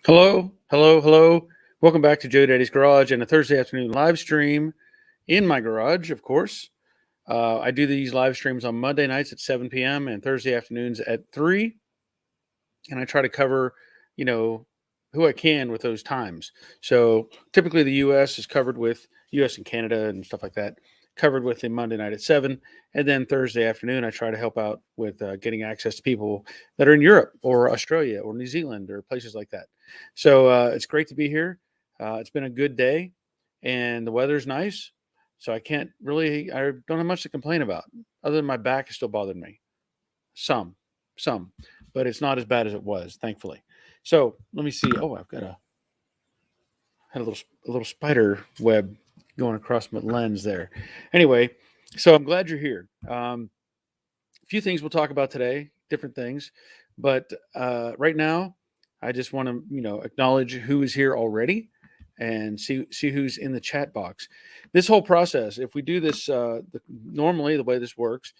Hello, hello, hello. Welcome back to Joe Daddy's Garage and a Thursday afternoon live stream in my garage, of course. I do these live streams on Monday nights at 7 p.m. and Thursday afternoons at 3. And I try to cover, you know, who I can with those times. So typically the U.S. is covered with U.S. and Canada and stuff like that, covered with the Monday night at 7. And then Thursday afternoon, I try to help out with getting access to people that are in Europe or Australia or New Zealand or places like that. So it's great to be here. It's been a good day and the weather's nice. So I don't have much to complain about other than my back is still bothering me. Some, some, but it's not as bad as it was, thankfully. So let me see. Oh, I've got had a little spider web going across my lens there. Anyway, so I'm glad you're here. A few things we'll talk about today, different things, but right now, I just want to acknowledge who is here already and see who's in the chat box. This whole process, if we do this normally, the way this works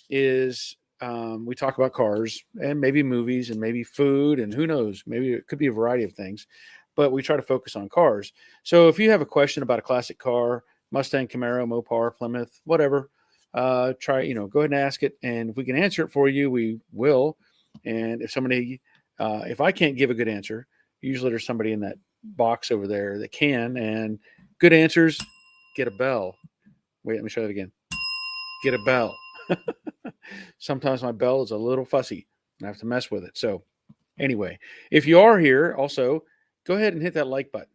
is we talk about cars and maybe movies and maybe food and who knows, maybe it could be a variety of things, but we try to focus on cars. So if you have a question about a classic car, Mustang, Camaro, Mopar, Plymouth, whatever, try, go ahead and ask it. And if we can answer it for you, we will. And if I can't give a good answer, usually there's somebody in that box over there that can. And good answers get a bell. Wait, let me show that again. Get a bell. Sometimes my bell is a little fussy and I have to mess with it. So anyway, if you are here, also go ahead and hit that like button.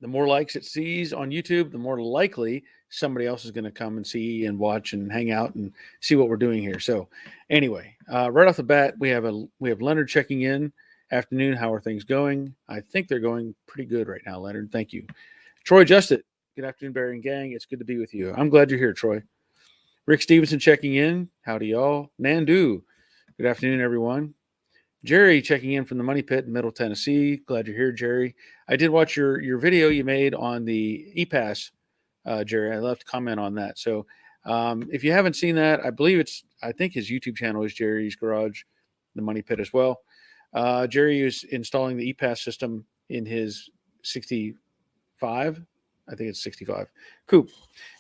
The more likes it sees on YouTube, the more likely somebody else is going to come and see and watch and hang out and see what we're doing here. So anyway, right off the bat, we have Leonard checking in. Afternoon, how are things going? I think they're going pretty good right now, Leonard. Thank you. Troy Justit, good afternoon, Barry and gang. It's good to be with you. I'm glad you're here, Troy. Rick Stevenson checking in. Howdy, y'all. Nandu, good afternoon, everyone. Jerry checking in from the Money Pit in Middle Tennessee. Glad you're here, Jerry. I did watch your video you made on the ePass, Jerry. I left a comment on that. So if you haven't seen that, I think his YouTube channel is Jerry's Garage, the Money Pit as well. Jerry is installing the ePass system in his 65. I think it's 65 coupe.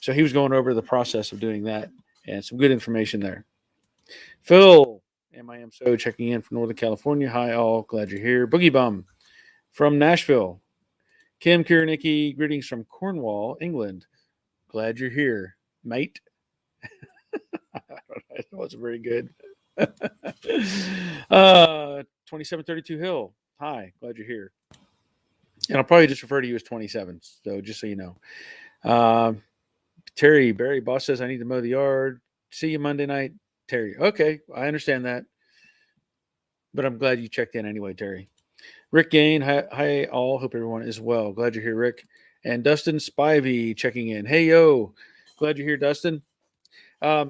So he was going over the process of doing that and some good information there. Phil, MIM checking in from Northern California. Hi, all. Glad you're here. Boogie Bum from Nashville. Kim Kiranicki, greetings from Cornwall, England. Glad you're here, mate. That wasn't very good. 2732 Hill. Hi, glad you're here. And I'll probably just refer to you as 27. So just so you know. Terry, Barry, boss says I need to mow the yard. See you Monday night. Terry. Okay, I understand that. But I'm glad you checked in anyway, Terry. Rick Gain, hi all. Hope everyone is well. Glad you're here, Rick. And Dustin Spivey checking in. Hey, yo. Glad you're here, Dustin. I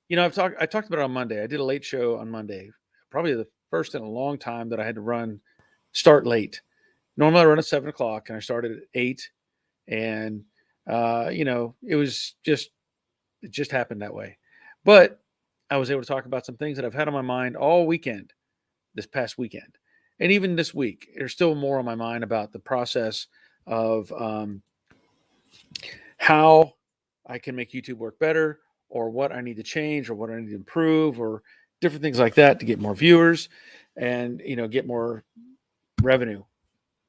talked about it on Monday. I did a late show on Monday. Probably the first in a long time that I had to start late. Normally I run at 7 o'clock and I started at 8. And, it just happened that way. But I was able to talk about some things that I've had on my mind all weekend, this past weekend. And even this week, there's still more on my mind about the process of how I can make YouTube work better, or what I need to change, or what I need to improve, or different things like that to get more viewers and, get more revenue.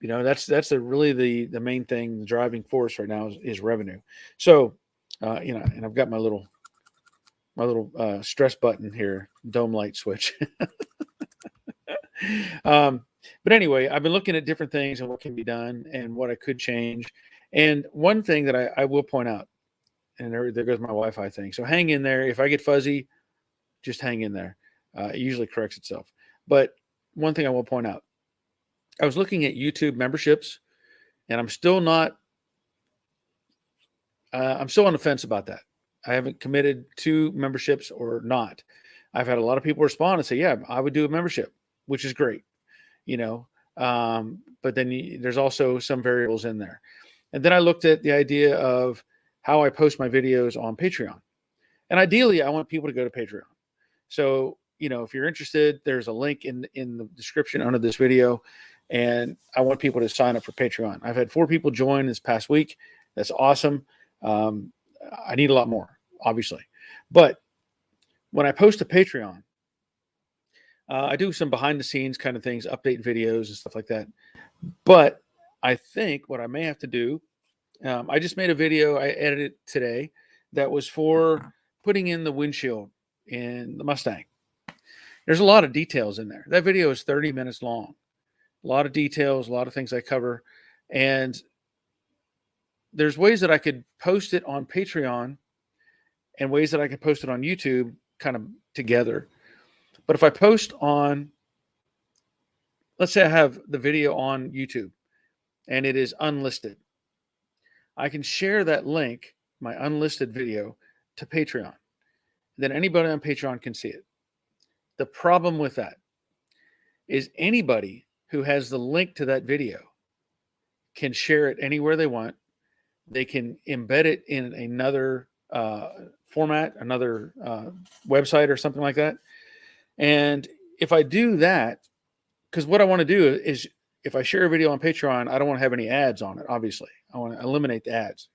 That's really the main thing, the driving force right now is revenue. So, and I've got my little stress button here, dome light switch. But anyway, I've been looking at different things and what can be done and what I could change. And one thing that I will point out, and there goes my Wi-Fi thing. So hang in there. If I get fuzzy, just hang in there. It usually corrects itself. But one thing I will point out, I was looking at YouTube memberships, and I'm still not. I'm still on the fence about that. I haven't committed to memberships or not. I've had a lot of people respond and say, "Yeah, I would do a membership," which is great, But then there's also some variables in there. And then I looked at the idea of how I post my videos on Patreon. And ideally, I want people to go to Patreon. So, if you're interested, there's a link in the description under this video. and I want people to sign up for Patreon. I've had 4 people join this past week. That's awesome. I need a lot more, obviously. But when I post to Patreon, I do some behind the scenes kind of things, update videos and stuff like that. But I think what I may have to do, I just made a video, I edited today, that was for putting in the windshield in the Mustang. There's a lot of details in there. That video is 30 minutes long. A lot of details, a lot of things I cover. And there's ways that I could post it on Patreon and ways that I could post it on YouTube kind of together. But if I post on, let's say I have the video on YouTube and it is unlisted, I can share that link, my unlisted video, to Patreon. Then anybody on Patreon can see it. The problem with that is anybody who has the link to that video can share it anywhere they want. They can embed it in another format, another website or something like that. And if I do that, because what I want to do is, if I share a video on Patreon, I don't want to have any ads on it, obviously. I want to eliminate the ads.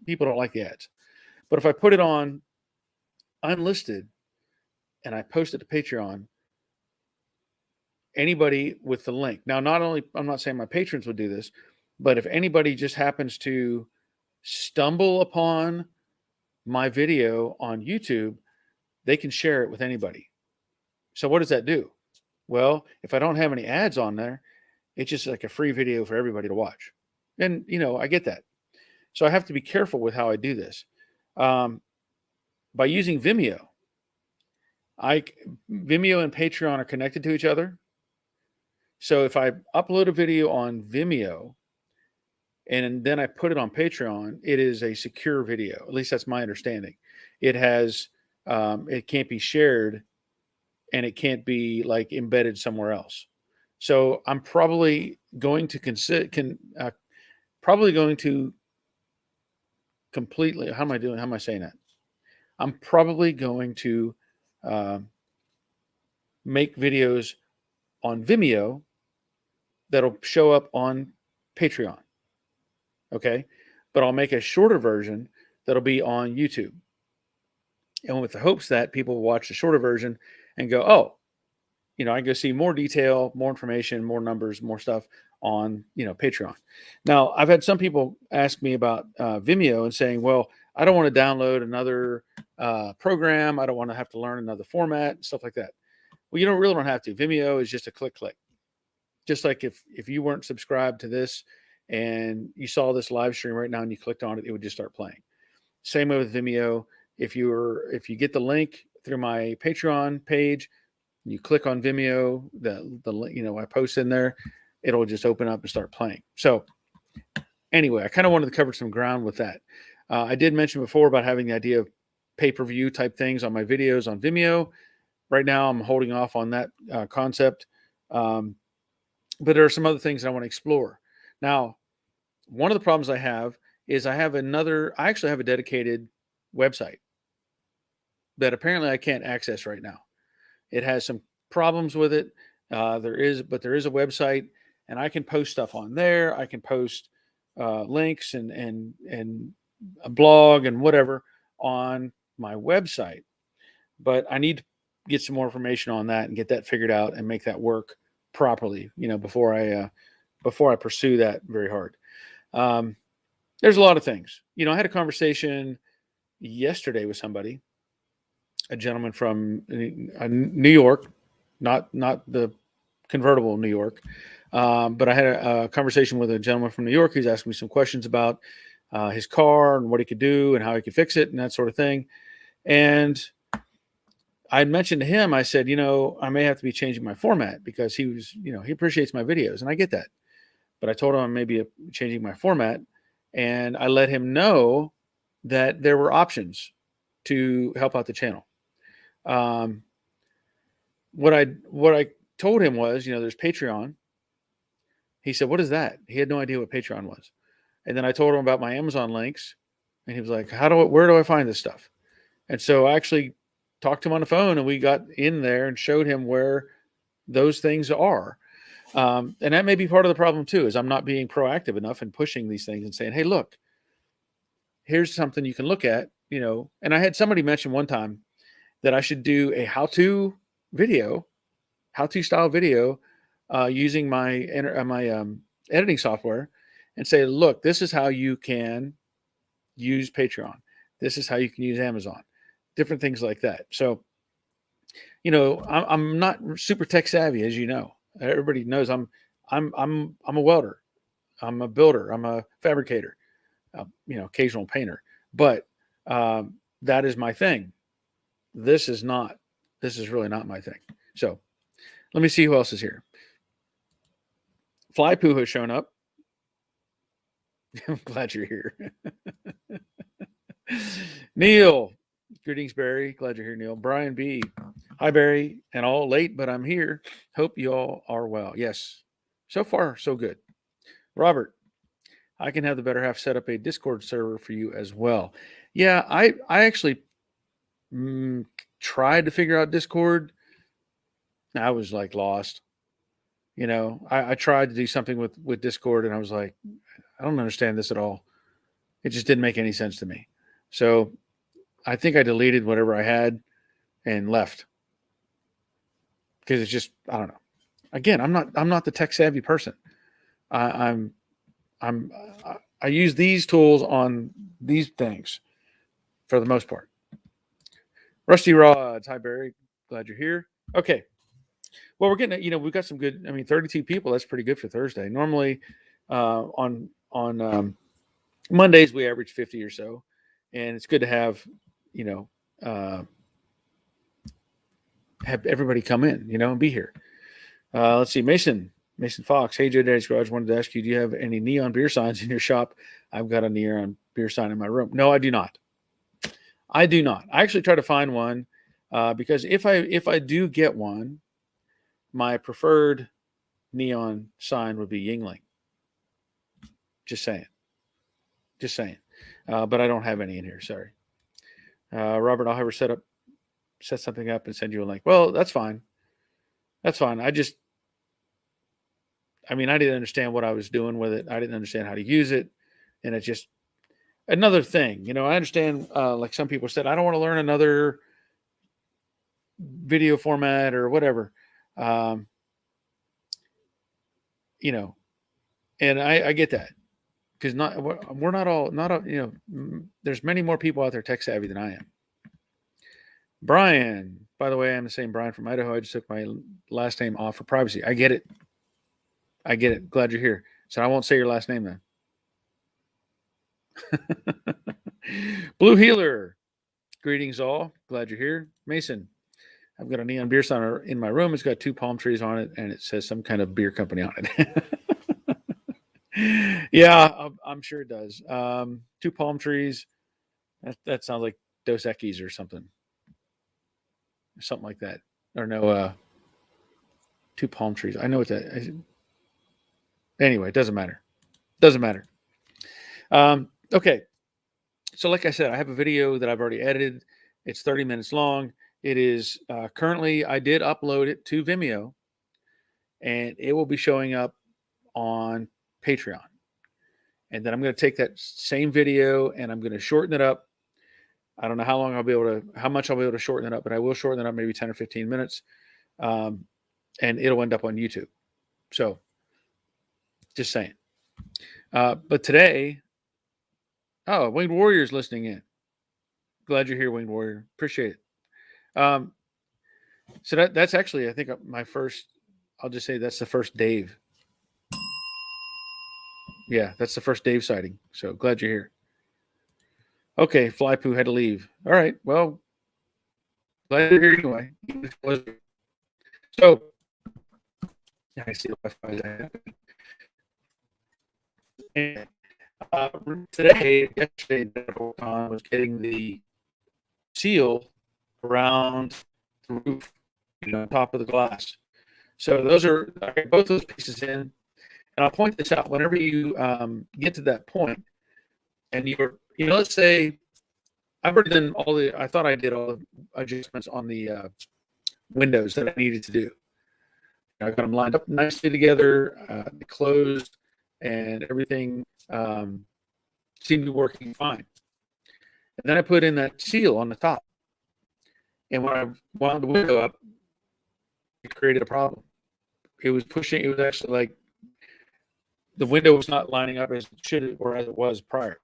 People don't like the ads. But if I put it on unlisted and I post it to Patreon, anybody with the link. Now, not only, I'm not saying my patrons would do this, but if anybody just happens to stumble upon my video on YouTube, they can share it with anybody. So what does that do? Well, if I don't have any ads on there, it's just like a free video for everybody to watch. And, I get that. So I have to be careful with how I do this. By using Vimeo, Vimeo and Patreon are connected to each other. So if I upload a video on Vimeo and then I put it on Patreon, it is a secure video. At least that's my understanding. It has, it can't be shared and it can't be like embedded somewhere else. So I'm probably going to completely, how am I saying that? I'm probably going to make videos on Vimeo that'll show up on Patreon. Okay. But I'll make a shorter version that'll be on YouTube. And with the hopes that people will watch the shorter version and go, oh, I can go see more detail, more information, more numbers, more stuff on, Patreon. Now, I've had some people ask me about Vimeo and saying, well, I don't want to download another program. I don't want to have to learn another format and stuff like that. Well, you really don't have to. Vimeo is just a click. Just like if you weren't subscribed to this and you saw this live stream right now and you clicked on it, it would just start playing. Same way with Vimeo. If you get the link through my Patreon page, you click on Vimeo, the I post in there, it'll just open up and start playing. So anyway, I kind of wanted to cover some ground with that. I did mention before about having the idea of pay-per-view type things on my videos on Vimeo. Right now, I'm holding off on that concept. But there are some other things I want to explore. Now, one of the problems I have is I actually have a dedicated website that apparently I can't access right now. It has some problems with it. There is a website, and I can post stuff on there. I can post links and a blog and whatever on my website. But I need to get some more information on that and get that figured out and make that work properly, before I pursue that very hard. There's a lot of things. I had a conversation yesterday with somebody, a gentleman from New York, not the convertible New York, but I had a conversation with a gentleman from New York who's asking me some questions about his car and what he could do and how he could fix it and that sort of thing. And I mentioned to him, I said, I may have to be changing my format because he was, he appreciates my videos, and I get that. But I told him I may be changing my format, and I let him know that there were options to help out the channel. What I told him was, there's Patreon. He said, what is that? He had no idea what Patreon was. And then I told him about my Amazon links, and he was like, where do I find this stuff? And so I actually talked to him on the phone, and we got in there and showed him where those things are. And that may be part of the problem too, is I'm not being proactive enough in pushing these things and saying, hey, look, here's something you can look at, and I had somebody mention one time that I should do a how-to style video, using my editing software, and say, look, this is how you can use Patreon. This is how you can use Amazon, different things like that. So, I'm not super tech savvy, as you know. Everybody knows I'm a welder. I'm a builder. I'm a fabricator. Occasional painter. But that is my thing. This is really not my thing. So let me see who else is here. Fly Poo has shown up. I'm glad you're here. Neil, greetings, Barry. Glad you're here, Neil. Brian B. Hi, Barry. And all late, but I'm here. Hope you all are well. Yes. So far, so good. Robert, I can have the better half set up a Discord server for you as well. Yeah, I actually tried to figure out Discord. I was like lost. I tried to do something with Discord, and I was like, I don't understand this at all. It just didn't make any sense to me. So I think I deleted whatever I had and left, because it's just, I don't know. Again, I'm not the tech savvy person. I use these tools on these things for the most part. Rusty Rods, hi Barry, glad you're here. Okay, well, we're getting, we've got some good. 32 people. That's pretty good for Thursday. Normally, on Mondays we average 50 or so, and it's good to have have everybody come in, and be here. Let's see, Mason Fox. Hey, Joe Daddy's Garage. Wanted to ask you, do you have any neon beer signs in your shop? I've got a neon beer sign in my room. No, I do not. I actually try to find one, because if I do get one, my preferred neon sign would be Yingling. Just saying. But I don't have any in here. Sorry. Robert, I'll have her set something up and send you a link. Well, that's fine. I didn't understand what I was doing with it. I didn't understand how to use it. And it's just another thing. I understand, like some people said, I don't want to learn another video format or whatever. And I get that, because we're not all, there's many more people out there tech savvy than I am. Brian, by the way, I'm the same Brian from Idaho. I just took my last name off for privacy. I get it. Glad you're here. So I won't say your last name then. Blue Healer, greetings all. Glad you're here. Mason, I've got a neon beer sign in my room. It's got two palm trees on it, and it says some kind of beer company on it. Yeah, I'm sure it does. Two palm trees. That sounds like Dos Equis or something like that. Or no, two palm trees. I know what that is. Anyway, it doesn't matter. Okay. So like I said, I have a video that I've already edited. It's 30 minutes long. It is currently, I did upload it to Vimeo, and it will be showing up on Patreon. And then I'm going to take that same video and I'm going to shorten it up. I don't know how much I'll be able to shorten it up, but I will shorten it up maybe 10 or 15 minutes. And it'll end up on YouTube. So just saying. But today, Winged Warrior's listening in. Glad you're here, Winged Warrior. Appreciate it. So that's actually, I think, my first, I'll just say that's the first Dave. Yeah, that's the first Dave sighting. So glad you're here. Okay, Fly Poo had to leave. All right, well, glad you're here anyway. So, I see the Wi-Fi. And yesterday, was getting the seal around the roof, top of the glass. So I got both those pieces in, and I'll point this out. Whenever you get to that point, and let's say I've already done I thought I did all the adjustments on the windows that I needed to do. I got them lined up nicely together, closed, and everything seemed to be working fine. And then I put in that seal on the top. And when I wound the window up, it created a problem. It was actually like the window was not lining up as it should or as it was prior.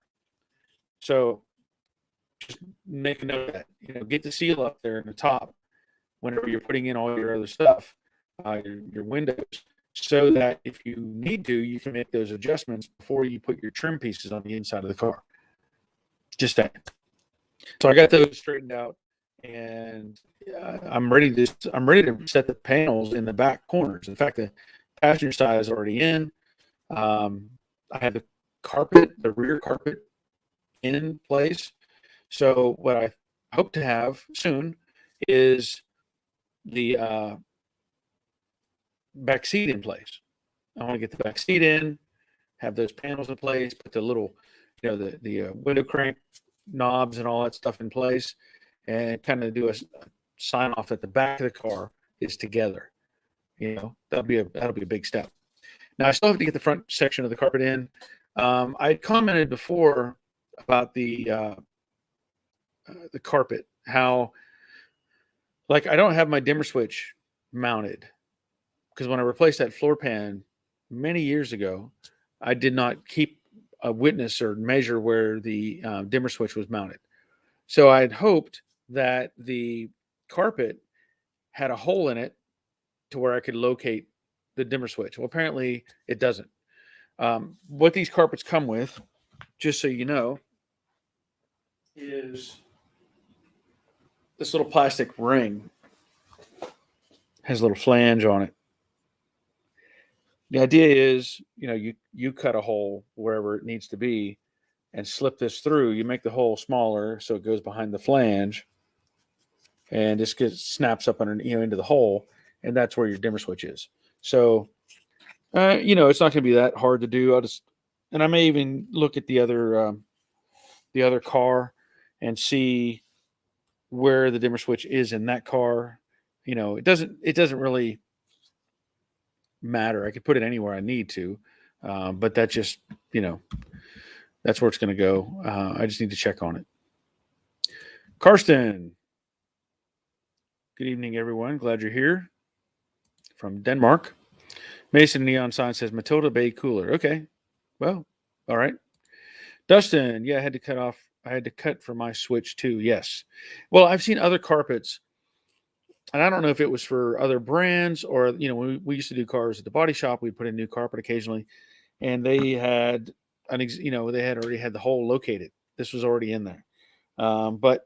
So just make a note of that. Get the seal up there in the top whenever you're putting in all your other stuff, your windows, so that if you need to, you can make those adjustments before you put your trim pieces on the inside of the car. Just that. So I got those straightened out, and I'm ready to set the panels in the back corners. In fact, the passenger side is already in. I have the rear carpet in place. So what I hope to have soon is the back seat in place. I want to get the back seat in, have those panels in place, put the little, the window crank knobs and all that stuff in place, and kind of do a sign off that the back of the car is together. That'll be a big step. Now I still have to get the front section of the carpet in. I had commented before about the carpet, how like I don't have my dimmer switch mounted, because when I replaced that floor pan many years ago, I did not keep a witness or measure where the dimmer switch was mounted. So I had hoped that the carpet had a hole in it to where I could locate the dimmer switch. Well, apparently it doesn't. What these carpets come with, just so you know, is this little plastic ring. Has a little flange on it. The idea is, you cut a hole wherever it needs to be and slip this through. You make the hole smaller so it goes behind the flange, and this snaps up under, into the hole, and that's where your dimmer switch is. So, it's not going to be that hard to do. I may even look at the other car and see where the dimmer switch is in that car. It doesn't really matter. I could put it anywhere I need to, but that just, that's where it's going to go. I just need to check on it. Karsten, good evening, everyone. Glad you're here from Denmark. Mason Neon Sign says Matilda Bay cooler. Okay, well, all right. Dustin, yeah, I had to cut for my switch too. Yes. Well, I've seen other carpets, and I don't know if it was for other brands or, when we used to do cars at the body shop, we'd put in new carpet occasionally, and they had they had already had the hole located. This was already in there. But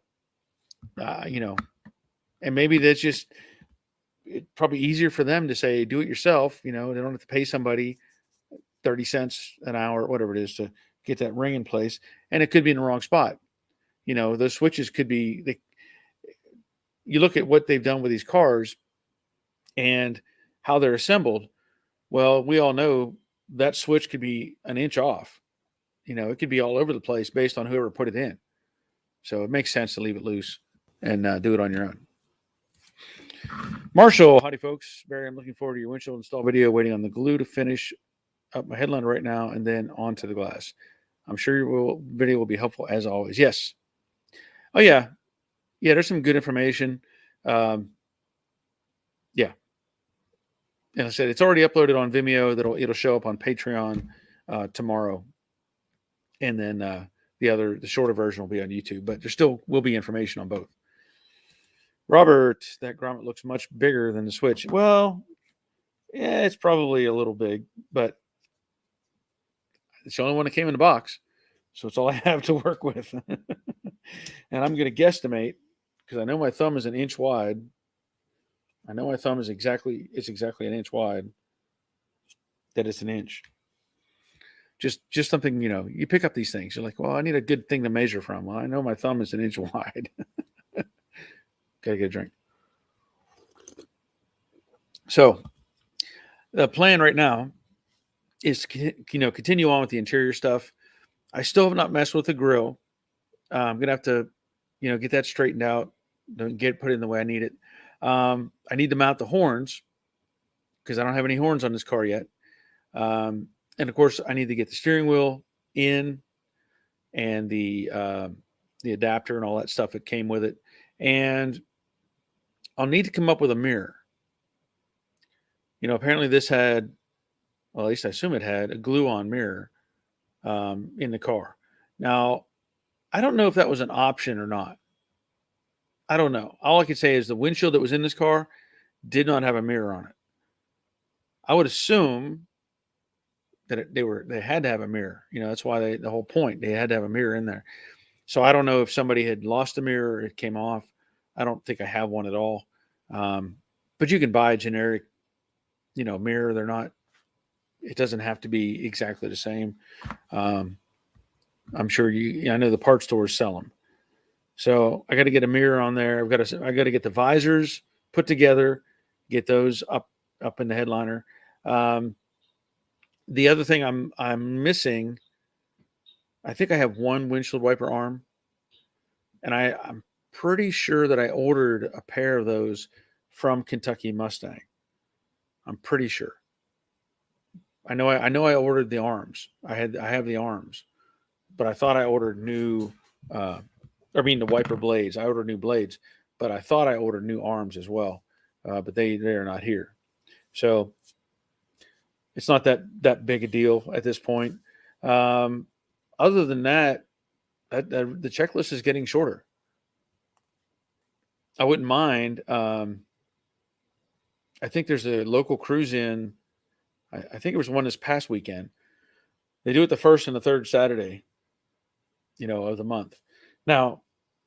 and maybe that's just probably easier for them to say, do it yourself. They don't have to pay somebody 30 cents an hour, whatever it is, to get that ring in place. And it could be in the wrong spot. Those switches could be, you look at what they've done with these cars and how they're assembled. Well, we all know that switch could be an inch off. It could be all over the place based on whoever put it in. So it makes sense to leave it loose and do it on your own. Marshall, howdy folks. Barry, I'm looking forward to your windshield install video, waiting on the glue to finish up my headliner right now and then onto the glass. I'm sure your video will be helpful as always. Yes. Oh yeah. Yeah, there's some good information. Yeah. And I said, it's already uploaded on Vimeo. It'll show up on Patreon tomorrow. And then the shorter version will be on YouTube, but there still will be information on both. Robert, that grommet looks much bigger than the switch. Well, yeah, it's probably a little big, but it's the only one that came in the box. So it's all I have to work with. And I'm going to guesstimate, because I know my thumb is an inch wide. I know my thumb is exactly an inch wide, that it's an inch. Just something, you pick up these things. You're like, well, I need a good thing to measure from. Well, I know my thumb is an inch wide. Gotta get a drink. So the plan right now is, continue on with the interior stuff. I still have not messed with the grill. I'm going to have to, get that straightened out. Don't get put in the way I need it. I need to mount the horns, because I don't have any horns on this car yet. And of course, I need to get the steering wheel in and the adapter and all that stuff that came with it. And I'll need to come up with a mirror. Apparently this had, well, at least I assume it had a glue-on mirror in the car. Now, I don't know if that was an option or not. I don't know. All I can say is the windshield that was in this car did not have a mirror on it. I would assume that they had to have a mirror. That's why the whole point, they had to have a mirror in there. So I don't know if somebody had lost a mirror or it came off. I don't think I have one at all. But you can buy a generic, mirror. It doesn't have to be exactly the same. I'm sure I know the parts stores sell them. So I got to get a mirror on there. I got to get the visors put together, get those up in the headliner. The other thing I'm missing, I think I have one windshield wiper arm, and I'm pretty sure that I ordered a pair of those from Kentucky Mustang. I'm pretty sure. I know I ordered the arms. I have the arms, but I thought I ordered new. The wiper blades. I ordered new blades, but I thought I ordered new arms as well. But they're not here, so it's not that big a deal at this point. Other than that, the checklist is getting shorter. I wouldn't mind. I think there's a local cruise in. I think it was one this past weekend. They do it the first and the third Saturday, of the month. Now,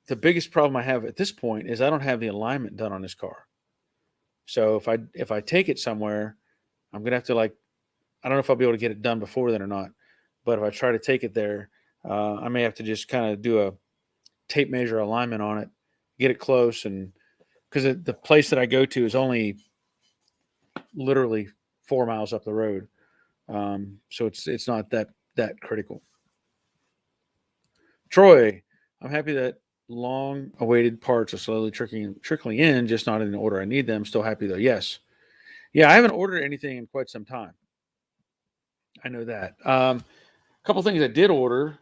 the biggest problem I have at this point is I don't have the alignment done on this car. So if I take it somewhere, I'm gonna have to, I don't know if I'll be able to get it done before then or not. But if I try to take it there, I may have to just kind of do a tape measure alignment on it, get it close, and because the place that I go to is only literally 4 miles up the road, so it's not that critical. Troy, I'm happy that long-awaited parts are slowly trickling in, just not in the order I need them. Still happy though. Yes, yeah, I haven't ordered anything in quite some time. I know that. A couple things I did order,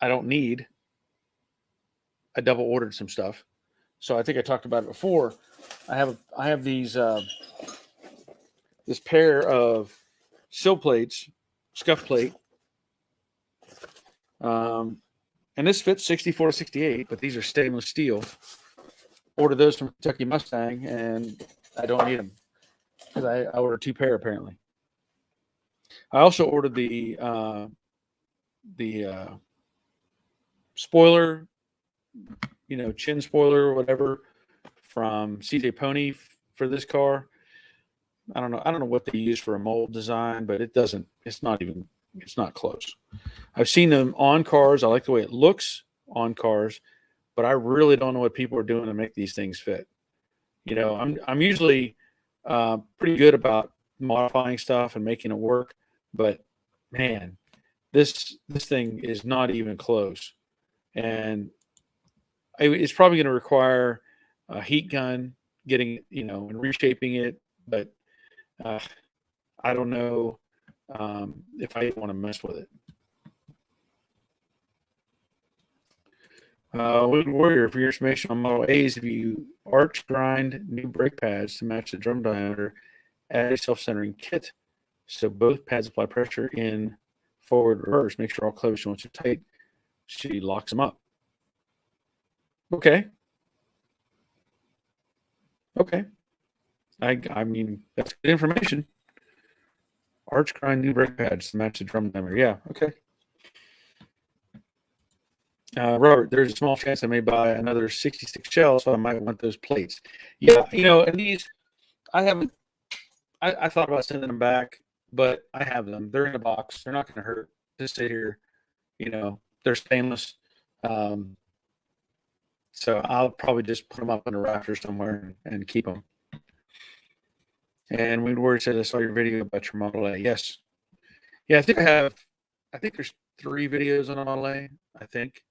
I don't need. I double ordered some stuff, so I think I talked about it before. I have these this pair of sill plates, scuff plate. And this fits 64 to 68, but these are stainless steel. Ordered those from Kentucky Mustang, and I don't need them because I ordered 2 pair apparently. I also ordered the spoiler, chin spoiler or whatever from CJ Pony for this car. I don't know what they use for a mold design, but it's not close. I've seen them on cars. I like the way it looks on cars, but I really don't know what people are doing to make these things fit. I'm usually pretty good about modifying stuff and making it work, but man, this thing is not even close, and it's probably going to require a heat gun, getting and reshaping it, but I don't know if I want to mess with it. Warrior, for your information on Model A's, if you arch grind new brake pads to match the drum diameter, add a self-centering kit so both pads apply pressure in forward reverse. Make sure all clevis joints are tight. She locks them up. Okay. I mean, that's good information. Arch grind new brake pads to match the drum diameter. Yeah, okay. Robert, there's a small chance I may buy another 66 shell, so I might want those plates. Yeah, and these, I haven't, I thought about sending them back, but I have them. They're in a box. They're not going to hurt. Just sit here. They're stainless. So I'll probably just put them up in a rafter somewhere and keep them. And Windward said, I saw your video about your Model A. Yes. Yeah, I think there's 3 videos on a Model A, I think.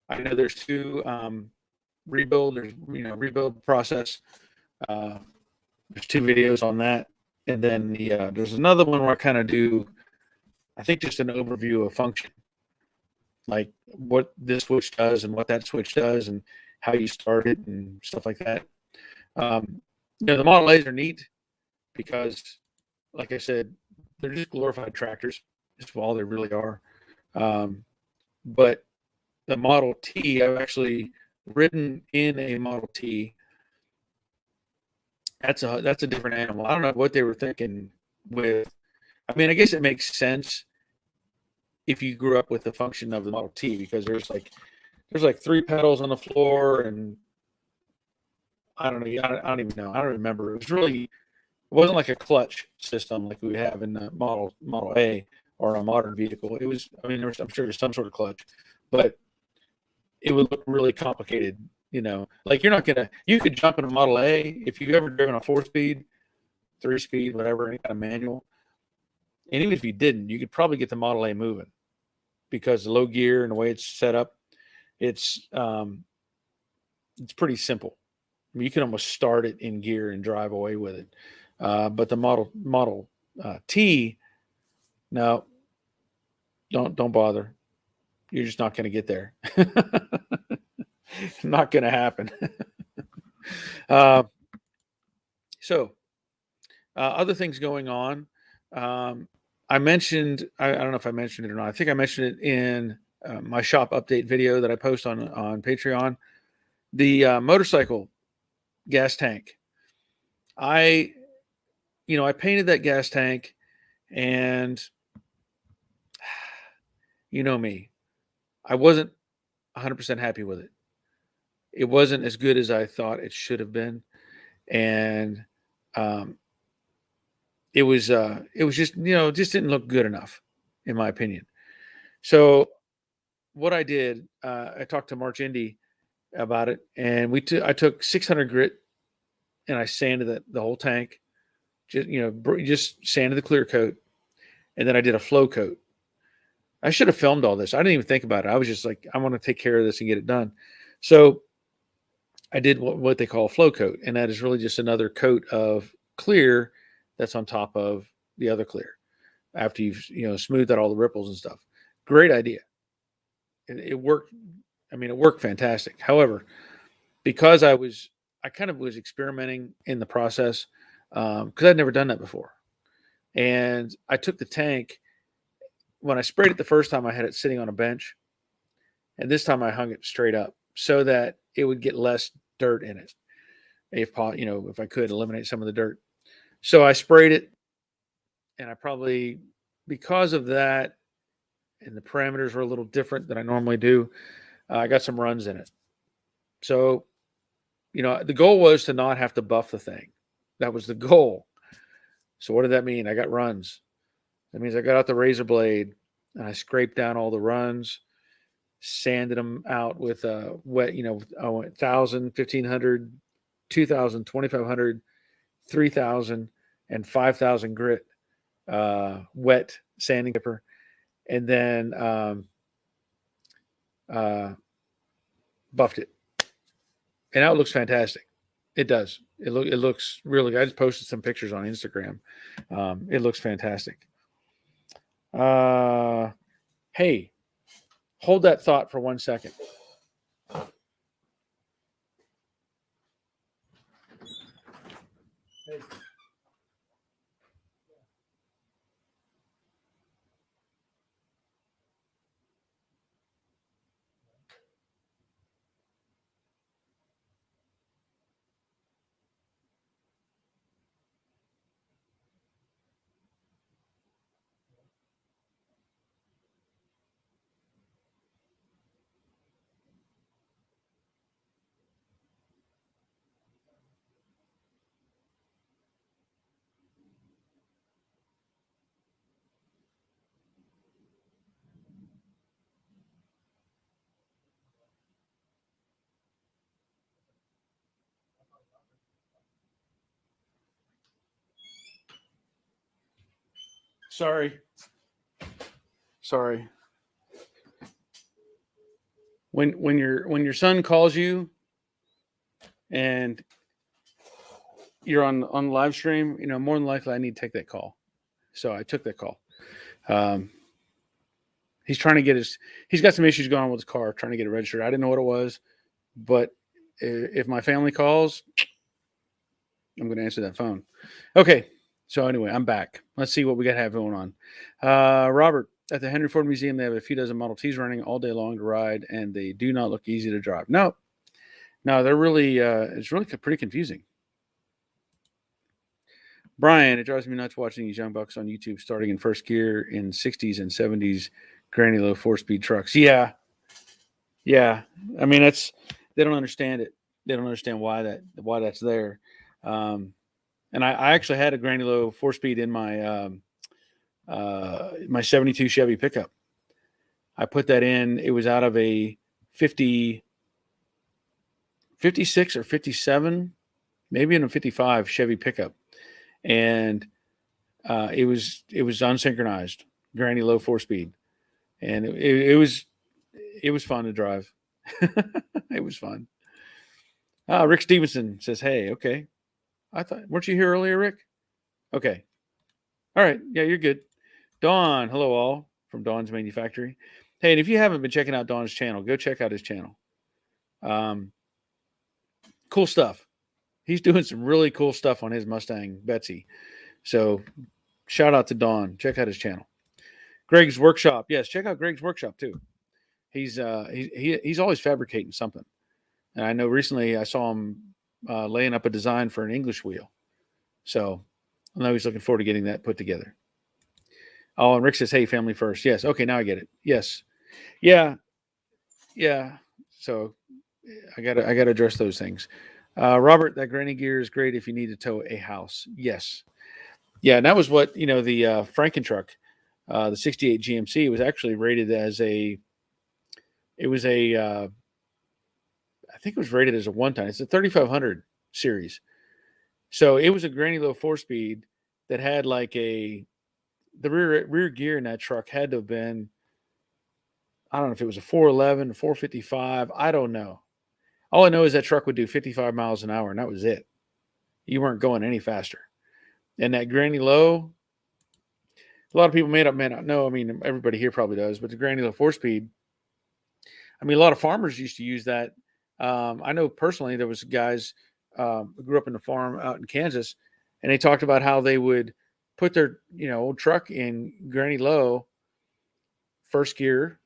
I know there's 2 rebuild. There's rebuild process. There's 2 videos on that. And then there's another one where I kind of do, I think, just an overview of function, like what this switch does and what that switch does and how you start it and stuff like that. The Model A's are neat because, like I said, they're just glorified tractors. That's all they really are. But the Model T, I've actually ridden in a Model T. That's a different animal. I don't know what they were thinking with. I mean, I guess it makes sense if you grew up with the function of the Model T, because there's like 3 pedals on the floor, and I don't know. I don't even know. I don't remember. It wasn't like a clutch system like we have in the Model A or a modern vehicle. It was. I mean, I'm sure there's some sort of clutch, but it would look really complicated. Like you could jump in a Model A if you've ever driven a 4-speed, 3-speed, whatever, any kind of manual. And even if you didn't, you could probably get the Model A moving because the low gear and the way it's set up, it's pretty simple. I mean, you can almost start it in gear and drive away with it. But the Model T, no, don't bother. You're just not going to get there. Not going to happen. So, other things going on. I mentioned, I don't know if I mentioned it or not. I think I mentioned it in my shop update video that I post on Patreon. The motorcycle gas tank. I painted that gas tank, and you know me, I wasn't 100% happy with it. It wasn't as good as I thought it should have been, and it was just just didn't look good enough, in my opinion. So what I did, I talked to March Indy about it, and I took 600 grit and I sanded the whole tank, just sanded the clear coat, and then I did a flow coat. I should have filmed all this. I didn't even think about it. I was just like, I want to take care of this and get it done. So I did what they call a flow coat, and that is really just another coat of clear that's on top of the other clear after you've smoothed out all the ripples and stuff. Great idea. It worked. I mean, it worked fantastic. However, because I kind of was experimenting in the process, because I'd never done that before, and I took the tank. When I sprayed it the first time, I had it sitting on a bench, and this time I hung it straight up so that it would get less dirt in it. If I could eliminate some of the dirt. So I sprayed it, and I probably, because of that, and the parameters were a little different than I normally do, I got some runs in it. So, the goal was to not have to buff the thing. That was the goal. So what did that mean? I got runs. That means I got out the razor blade and I scraped down all the runs, sanded them out with wet, 1,000, 1,500, 2,000, 2,500, 3,000, and 5,000 grit wet sanding dipper, and then buffed it. And now it looks fantastic. It does. It looks really good. I just posted some pictures on Instagram. It looks fantastic. Hey, hold that thought for 1 second. Hey. Sorry. When your son calls you and you're on live stream, more than likely I need to take that call. So I took that call. He's trying to get he's got some issues going on with his car, trying to get it registered. I didn't know what it was, but if my family calls, I'm going to answer that phone. Okay. So anyway, I'm back. Let's see what we got to have going on. Robert, at the Henry Ford Museum, they have a few dozen Model Ts running all day long to ride, and they do not look easy to drive. No, they're really, it's really pretty confusing. Brian, it drives me nuts watching these young bucks on YouTube starting in first gear in 60s and 70s granny low 4-speed trucks. Yeah. I mean, they don't understand it. They don't understand why that's there. And I actually had a granny low 4-speed in my my 72 Chevy pickup. I put that in. It was out of a 56 or 57, maybe in a 55 Chevy pickup. And it was unsynchronized, granny low 4-speed. And it was fun to drive. It was fun. Rick Stevenson says, hey, okay. Weren't you here earlier, Rick? Okay. All right. Yeah, you're good. Dawn, hello all from Dawn's Manufactory. Hey, and if you haven't been checking out Dawn's channel, go check out his channel. Cool stuff. He's doing some really cool stuff on his Mustang Betsy. So shout out to Dawn. Check out his channel. Greg's Workshop. Yes, check out Greg's Workshop too. He's always fabricating something. And I know recently I saw him laying up a design for an English wheel. So I know he's looking forward to getting that put together. Oh, and Rick says, hey, family first. Yes. Okay, now I get it. Yes. Yeah. So I gotta address those things. Robert, that granny gear is great if you need to tow a house. Yes. Yeah, and that was what, the Frankentruck, the 68 GMC was actually rated as I think it was rated as a 1-ton. It's a 3500 series. So it was a granny low 4-speed that had like the rear gear in that truck had to have been, I don't know if it was a 411, a 455. I don't know. All I know is that truck would do 55 miles an hour, and that was it. You weren't going any faster. And that granny low, a lot of people may not know. I mean, everybody here probably does, but the granny low 4-speed, I mean, a lot of farmers used to use that. I know personally there was guys who grew up in the farm out in Kansas, and they talked about how they would put their old truck in granny low first gear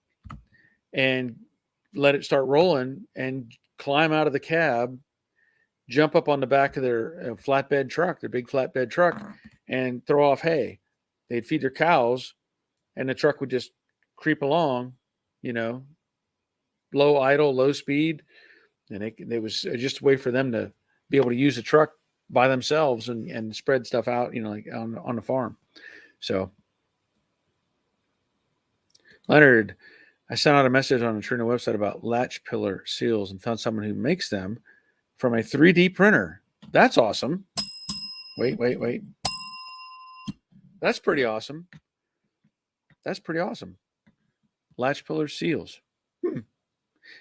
and let it start rolling and climb out of the cab, jump up on the back of their flatbed truck, their big flatbed truck, and throw off hay. They'd feed their cows, and the truck would just creep along, low idle, low speed. And it was just a way for them to be able to use the truck by themselves and spread stuff out, like on the farm. So Leonard, I sent out a message on the Trina website about latch pillar seals and found someone who makes them from a 3D printer. That's awesome. Wait. That's pretty awesome. Latch pillar seals.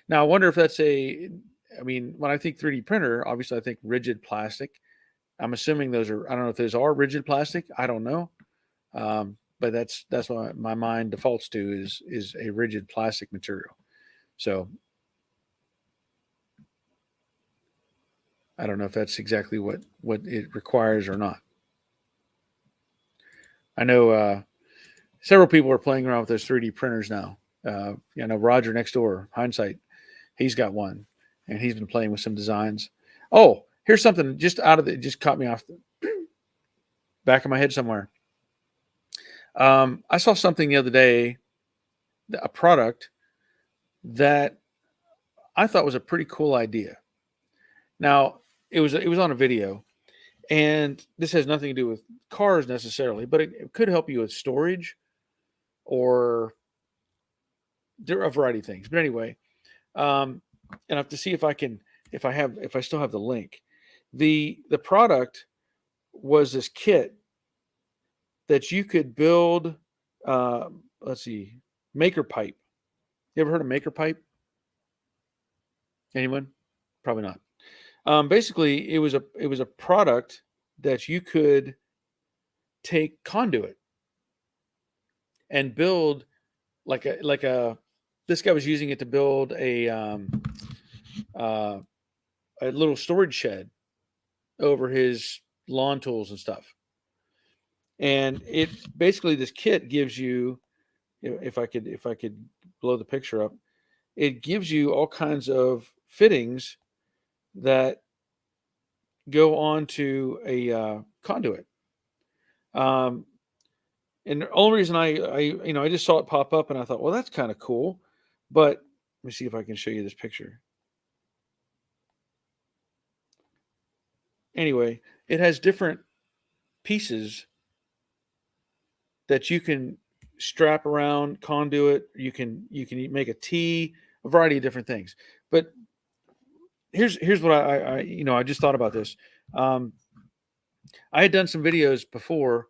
Now, I wonder if that's when I think 3D printer, obviously I think rigid plastic. I'm assuming those are, I don't know if those are rigid plastic. I don't know. But that's what my mind defaults to is a rigid plastic material. So I don't know if that's exactly what it requires or not. I know several people are playing around with those 3D printers now. Roger next door, Hindsight, he's got one, and he's been playing with some designs. Oh, here's something just just caught me off the back of my head somewhere. I saw something the other day, a product that I thought was a pretty cool idea. Now, it was on a video, and this has nothing to do with cars necessarily, but it could help you with storage or there are a variety of things. But anyway, and I have to see if I still have the link. The product was this kit that you could build. Let's see, Maker Pipe. You ever heard of Maker Pipe? Anyone? Probably not. Basically, it was a product that you could take conduit and build like a this guy was using it to build uh, a little storage shed over his lawn tools and stuff. And it basically, this kit gives you, if I could blow the picture up, it gives you all kinds of fittings that go onto a conduit. Um, and the only reason I just saw it pop up and I thought, well, that's kind of cool. But let me see if I can show you this picture. Anyway, it has different pieces that you can strap around conduit. You can make a T, a variety of different things. But here's what I just thought about this. I had done some videos before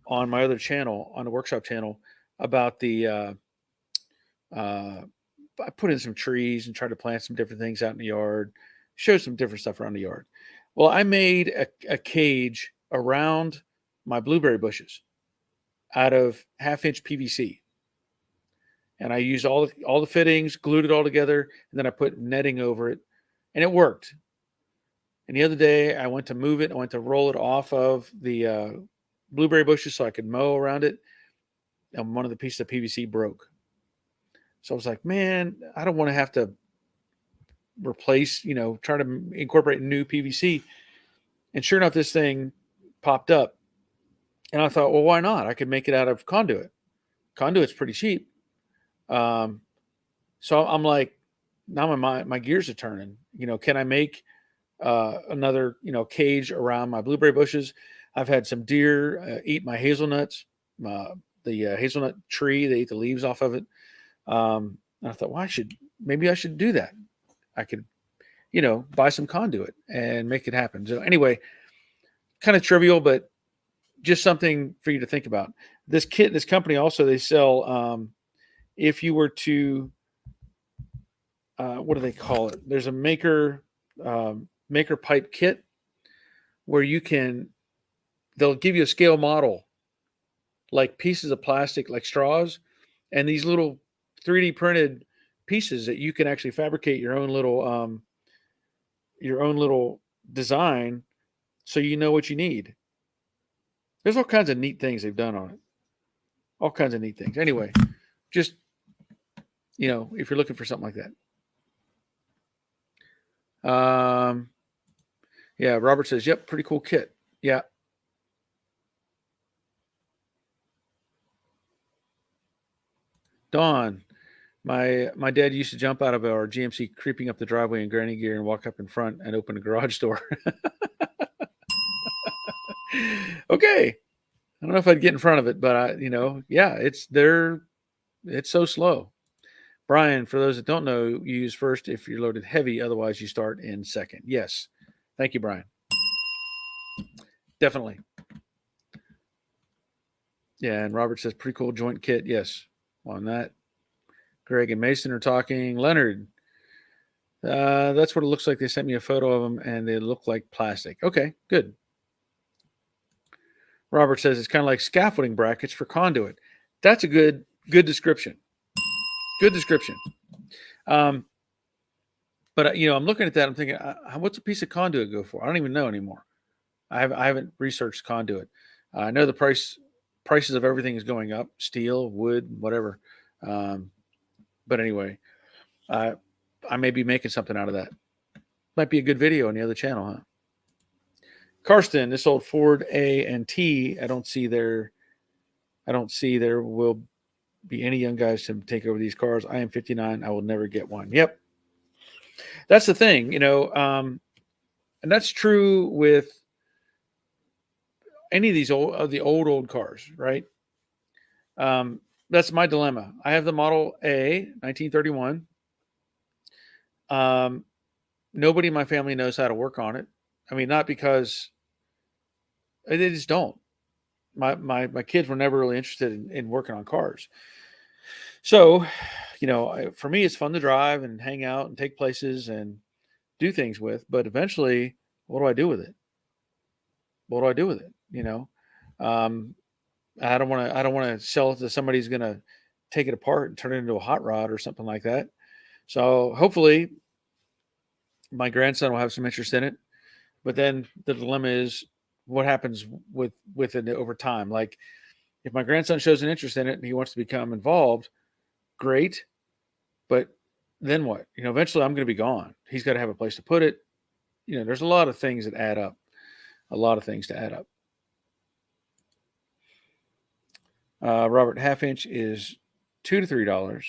on my other channel, on the workshop channel, about I put in some trees and tried to plant some different things out in the yard, show some different stuff around the yard. Well, I made a cage around my blueberry bushes out of 1/2 inch PVC. And I used all the fittings, glued it all together, and then I put netting over it, and it worked. And the other day, I went to move it. I went to roll it off of the blueberry bushes so I could mow around it, and one of the pieces of PVC broke. So I was like, man, I don't want to have to replace, try to incorporate new PVC. And sure enough, this thing popped up. And I thought, well, why not? I could make it out of conduit. Conduit's pretty cheap. So I'm like, now my gears are turning. Can I make another cage around my blueberry bushes? I've had some deer eat my hazelnuts, the hazelnut tree. They eat the leaves off of it. And I thought, well, maybe I should do that. I could, buy some conduit and make it happen. So anyway, kind of trivial, but just something for you to think about. This company also, they sell, if you were to, what do they call it? There's a maker pipe kit where they'll give you a scale model, like pieces of plastic, like straws, and these little 3D printed pieces that you can actually fabricate your own little design, so you know what you need. There's all kinds of neat things they've done on it. All kinds of neat things. Anyway, just if you're looking for something like that. Yeah, Robert says, yep, pretty cool kit. Yeah. Dawn, my dad used to jump out of our GMC creeping up the driveway in granny gear and walk up in front and open the garage door. Okay. I don't know if I'd get in front of it, but yeah, it's so slow. Brian, for those that don't know, you use first if you're loaded heavy. Otherwise, you start in second. Yes. Thank you, Brian. Definitely. Yeah, and Robert says, pretty cool joint kit. Yes, on that. Greg and Mason are talking. Leonard, that's what it looks like. They sent me a photo of them, and they look like plastic. Okay, good. Robert says it's kind of like scaffolding brackets for conduit. That's a good description. Good description. But I'm looking at that. I'm thinking, what's a piece of conduit go for? I don't even know anymore. I haven't researched conduit. I know the prices of everything is going up: steel, wood, whatever. But anyway, I may be making something out of that. Might be a good video on the other channel, huh? Karsten, this old Ford A and T. I don't see there will be any young guys to take over these cars. I am 59. I will never get one. Yep. That's the thing, and that's true with any of these old cars, right? That's my dilemma. I have the Model A, 1931. Nobody in my family knows how to work on it. I mean, not because they just don't. My kids were never really interested in working on cars. So, for me, it's fun to drive and hang out and take places and do things with. But eventually, what do I do with it? what do I do with it? Um, I don't want to sell it to somebody who's going to take it apart and turn it into a hot rod or something like that. So hopefully my grandson will have some interest in it. But then the dilemma is what happens with it over time. Like if my grandson shows an interest in it and he wants to become involved, great. But then what? Eventually I'm going to be gone. He's got to have a place to put it. There's a lot of things that add up. A lot of things to add up. Robert, half inch is $2 to $3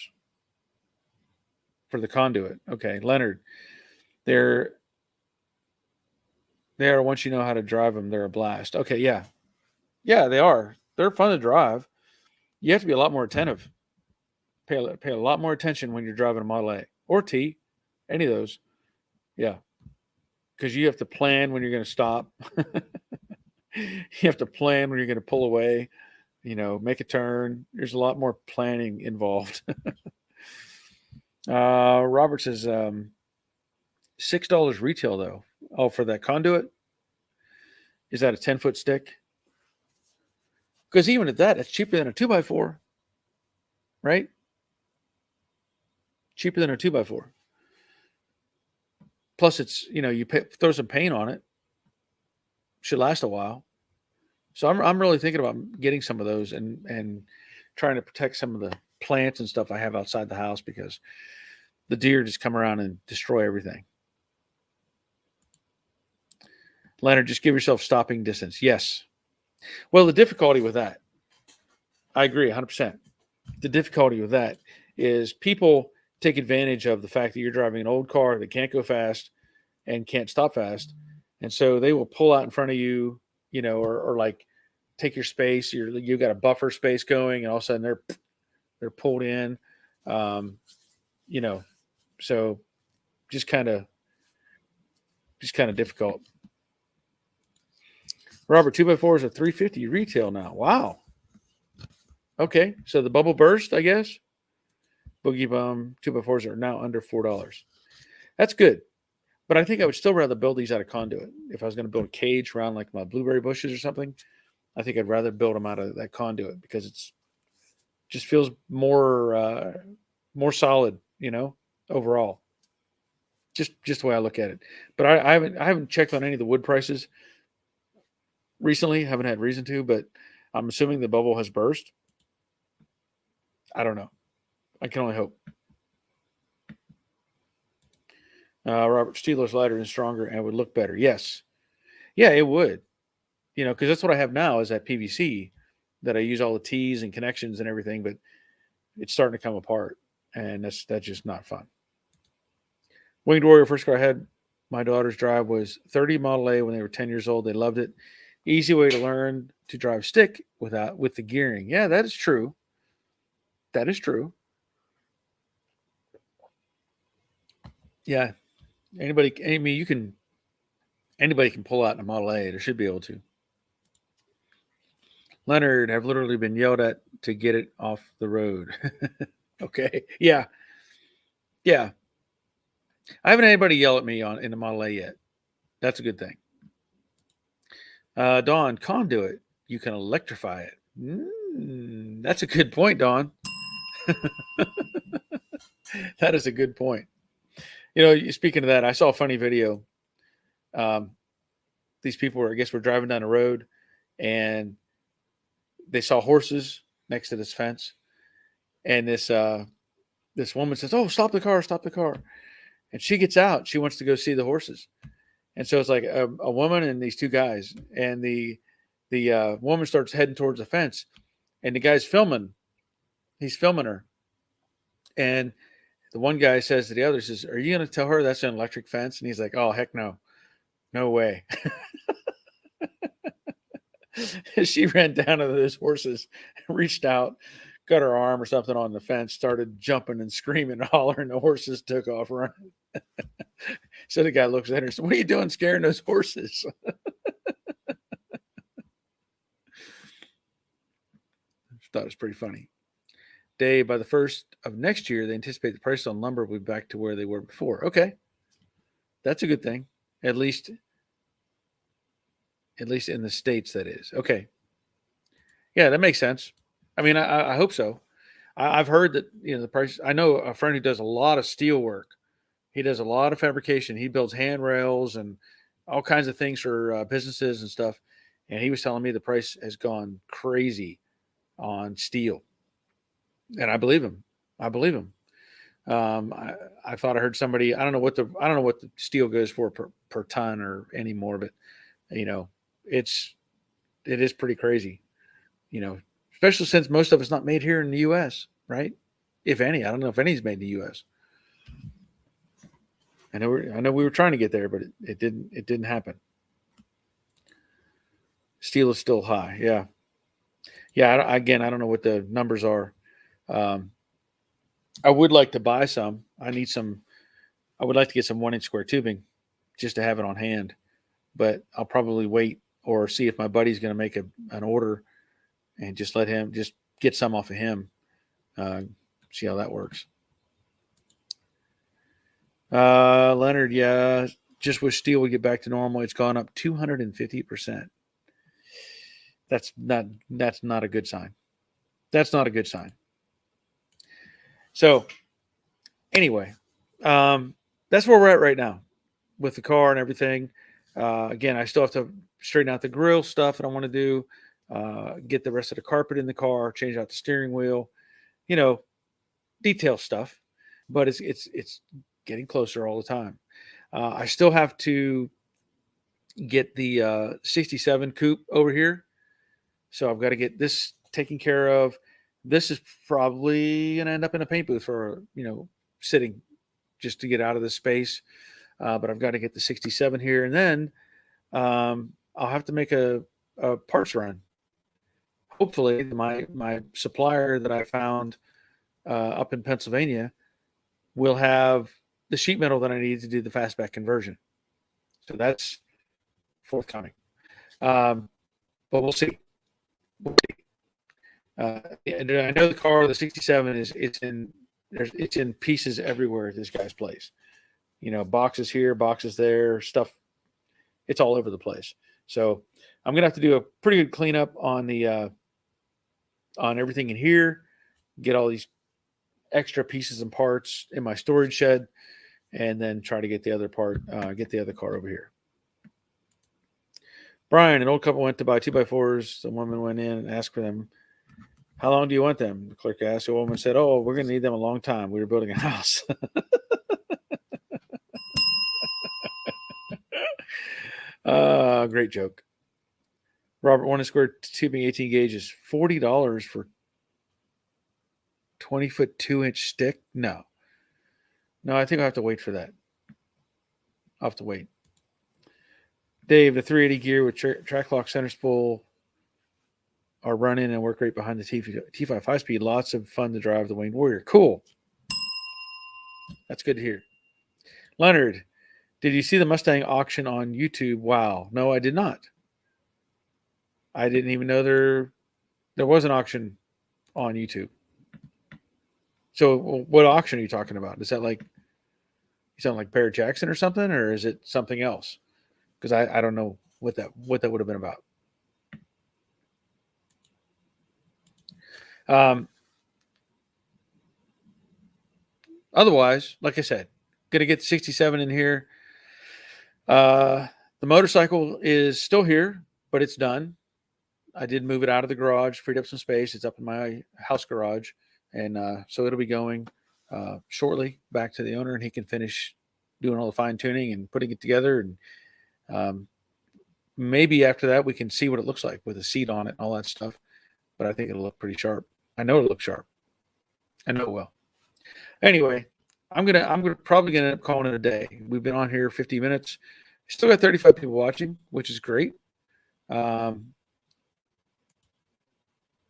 for the conduit. Okay, Leonard, they're once you know how to drive them, they're a blast. Okay, yeah, they are. They're fun to drive. You have to be a lot more attentive. Pay a lot more attention when you're driving a Model A or T, any of those. Yeah, because you have to plan when you're going to stop. You have to plan when you're going to pull away. Make a turn. There's a lot more planning involved. Robert says $6 retail though. Oh, for that conduit? Is that a 10-foot stick? Because even at that, it's cheaper than a 2x4, right? Cheaper than a 2x4. Plus, it's you throw some paint on it. Should last a while. So I'm really thinking about getting some of those and trying to protect some of the plants and stuff I have outside the house because the deer just come around and destroy everything. Leonard, just give yourself stopping distance. Yes. Well, the difficulty with that, I agree 100%. The difficulty with that is people take advantage of the fact that you're driving an old car that can't go fast and can't stop fast. And so they will pull out in front of you, or like take your space. You've got a buffer space going and all of a sudden they're pulled in. So just kind of difficult. Robert, 2x4s are $350 retail now. Wow. Okay, so the bubble burst, I guess. Boogie Bum 2x4s are now under $4. That's good, but I think I would still rather build these out of conduit. If I was going to build a cage around like my blueberry bushes or something, I think I'd rather build them out of that conduit because it's just feels more solid, overall. Just the way I look at it. But I haven't checked on any of the wood prices recently. Haven't had reason to, but I'm assuming the bubble has burst. I don't know. I can only hope. Robert, Steelers lighter and stronger and would look better. Yes. Yeah, it would. Because that's what I have now is that PVC that I use all the T's and connections and everything, but it's starting to come apart, and that's just not fun. Winged Warrior, first car I had my daughter's drive was 30 Model A when they were 10 years old. They loved it. Easy way to learn to drive stick with the gearing. Yeah, that is true. That is true. Yeah. Anybody can pull out in a Model A. They should be able to. Leonard, I've literally been yelled at to get it off the road. Okay. Yeah. Yeah. I haven't had anybody yell at me in the Model A yet. That's a good thing. Dawn, conduit. You can electrify it. That's a good point, Dawn. That is a good point. Speaking of that, I saw a funny video. These people were driving down the road and they saw horses next to this fence. And this woman says, "Oh, stop the car." And she gets out. She wants to go see the horses. And so it's like a woman and these two guys. And the woman starts heading towards the fence. And the guy's filming. He's filming her. And the one guy says to the other, says, "Are you going to tell her that's an electric fence?" And he's like, "Oh, heck no. No way." She ran down to those horses, reached out, got her arm or something on the fence, started jumping and screaming and hollering. The horses took off running. So the guy looks at her and says, "What are you doing scaring those horses?" I thought it was pretty funny. Dave, by the first of next year, they anticipate the price on lumber will be back to where they were before. Okay. That's a good thing. At least At least in the States, that is. Okay. Yeah, that makes sense. I mean, I hope so. I've heard that, the price. I know a friend who does a lot of steel work. He does a lot of fabrication. He builds handrails and all kinds of things for businesses and stuff. And he was telling me the price has gone crazy on steel, and I believe him. I believe him. I thought I heard somebody. I don't know what the steel goes for per ton or anymore, but you know, it's it is pretty crazy. Especially since most of it's not made here in the U.S. Right? If any, I don't know if any's made in the U.S. I know we were trying to get there, but it didn't. It didn't happen. Steel is still high. Yeah, yeah. Again, I don't know what the numbers are. Um, I would like to buy some. I need some. I would like to get some 1 inch square tubing, just to have it on hand. But I'll probably wait or see if my buddy's going to make an order and just let him just get some off of him. Uh, See how that works. Leonard, yeah, just wish steel would get back to normal. It's gone up 250%. That's not a good sign. That's not a good sign. So anyway, that's where we're at right now with the car and everything. Again, I still have to straighten out the grill stuff that I want to do, get the rest of the carpet in the car, change out the steering wheel, you know, detail stuff. But it's getting closer all the time. I still have to get the 67 coupe over here, so I've got to get this taken care of. This is probably going to end up in a paint booth for sitting just to get out of this space. But I've got to get the 67 here, and then I'll have to make a parts run. Hopefully, my supplier that I found up in Pennsylvania will have the sheet metal that I need to do the fastback conversion. So that's forthcoming. But we'll see. We'll see. And I know the car, the 67, it's in pieces everywhere at this guy's place. Boxes here, boxes there, stuff. It's all over the place. So I'm gonna have to do a pretty good cleanup on the on everything in here. Get all these extra pieces and parts in my storage shed, and then try to get the other get the other car over here. Brian, an old couple went to buy 2x4s. The woman went in and asked for them. How long do you want them? The clerk asked. The woman said, "Oh, we're going to need them a long time. We were building a house." Great joke. Robert, 1 square tubing 18 gauge is $40 for 20-foot 2-inch stick. No, I think I'll have to wait for that. I'll have to wait. Dave, the 380 gear with track lock center spool are running and work right behind the T5 5-speed. Lots of fun to drive the Winged Warrior. Cool. That's good to hear. Leonard, did you see the Mustang auction on YouTube? Wow. No, I did not. I didn't even know there was an auction on YouTube. So what auction are you talking about? Is that you sound like Barrett Jackson or something, or is it something else? Because I don't know what that would have been about. Otherwise, like I said, gonna get the 67 in here. The motorcycle is still here, but it's done. I did move it out of the garage, freed up some space. It's up in my house garage, and so it'll be going shortly back to the owner, and he can finish doing all the fine tuning and putting it together. And maybe after that, we can see what it looks like with a seat on it and all that stuff. But I think it'll look pretty sharp. I know it'll look sharp. I know it will. Anyway, I'm probably gonna end up calling it a day. We've been on here 50 minutes. Still got 35 people watching, which is great.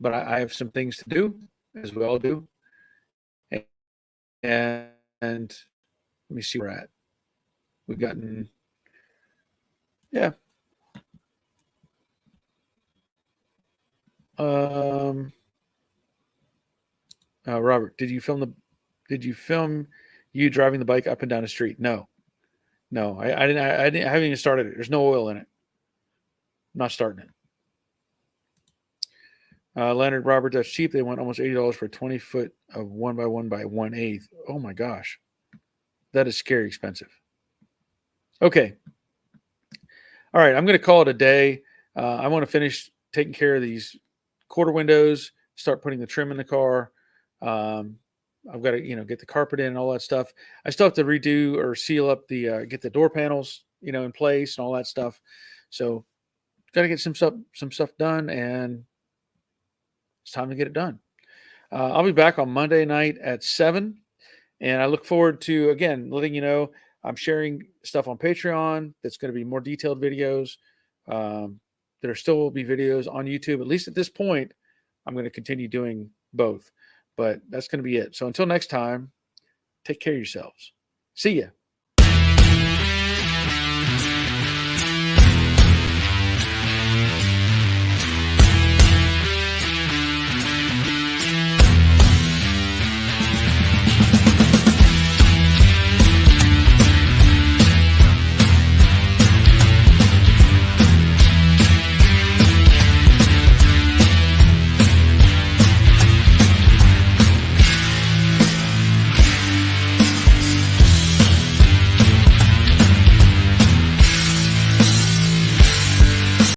But I have some things to do, as we all do. And let me see where we're at. We've gotten, yeah. Robert, did you film you driving the bike up and down the street? No, I didn't. I haven't even started it. There's no oil in it. not starting it. Leonard Robert, that's cheap. They want almost $80 for a 20-foot of 1x1 by 1/8. Oh my gosh. That is scary expensive. Okay. All right. I'm going to call it a day. I want to finish taking care of these quarter windows, start putting the trim in the car. I've got to, get the carpet in and all that stuff. I still have to redo or seal up get the door panels, in place and all that stuff. So got to get some stuff done, and it's time to get it done. I'll be back on Monday night at 7, and I look forward to, again, letting you know I'm sharing stuff on Patreon that's going to be more detailed videos. There still will be videos on YouTube. At least at this point, I'm going to continue doing both. But that's going to be it. So until next time, take care of yourselves. See ya.